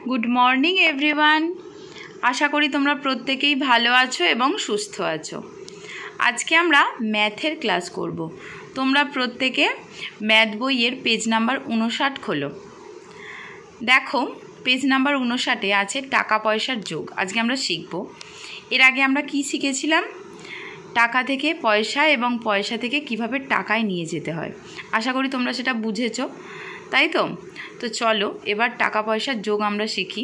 Good morning everyone. আশা করি তোমরা প্রত্যেকেই ভালো আছো এবং সুস্থ আছো। আজকে আমরা ম্যাথের ক্লাস করব। তোমরা প্রত্যেকে ম্যাথ বইয়ের পেজ নাম্বার 59 খোলো। দেখো পেজ নাম্বার 59-এ আছে টাকা পয়সার যোগ। আজকে আমরা শিখব। এর আগে আমরা কি শিখেছিলাম? টাকা থেকে পয়সা এবং পয়সা থেকে কিভাবে টাকায় নিয়ে যেতে হয়। আশা করি তোমরা সেটা বুঝেছো, তাই তো? তো চলো এবার টাকা পয়সার যোগ আমরা শিখি।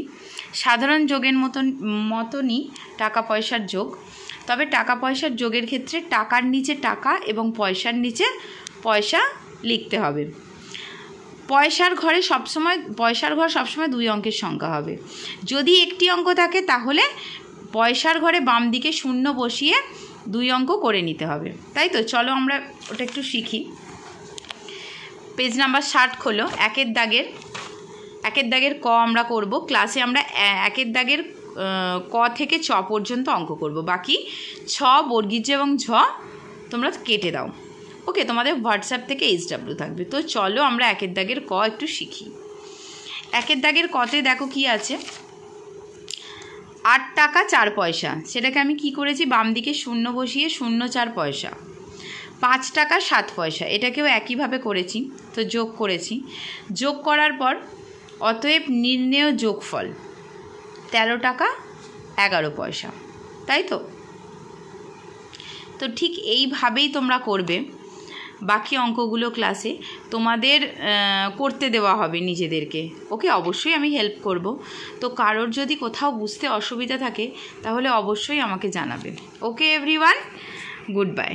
সাধারণ যোগের মতনই টাকা পয়সার যোগ, তবে টাকা পয়সার যোগের ক্ষেত্রে টাকার নিচে টাকা এবং পয়সার নিচে পয়সা লিখতে হবে। পয়সার ঘর সবসময় 2 অঙ্কের সংখ্যা হবে। যদি একটি অঙ্ক থাকে তাহলে পয়সার ঘরে বাম দিকে 0 বসিয়ে 2 অঙ্ক করে নিতে হবে, তাই তো? চলো আমরা ওটা একটু শিখি। পেজ নাম্বার 60 খোলো। একের দাগের ক আমরা করব। ক্লাসে আমরা একের দাগের ক থেকে ছ পর্যন্ত অঙ্ক করব। বাকি ছ, বর্গীজ এবং ঝ তোমরা কেটে দাও। ওকে, তোমাদের হোয়াটসঅ্যাপ থেকে HW থাকবে। তো চলো আমরা একের দাগের ক একটু শিখি। একের দাগের কতে দেখো কি আছে, 8 টাকা 4 পয়সা। সেটাকে আমি কি করেছি, বাম দিকে 0 বসিয়ে 0 4 পয়সা। 5 টাকা 7 পয়সা, এটাকেও একইভাবে করেছি, তো যোগ করেছি। যোগ করার পর অতএব নির্ণেয় যোগফল 13 টাকা 11 পয়সা, তাই তো? তো ঠিক এইভাবেই তোমরা করবে। বাকি অঙ্কগুলো ক্লাসে তোমাদের করতে দেওয়া হবে নিজেদেরকে। ওকে, অবশ্যই আমি হেল্প করব। তো কারোর যদি কোথাও বুঝতে অসুবিধা থাকে তাহলে অবশ্যই আমাকে জানাবে। ওকে এভরিওয়ান, গুড বাই।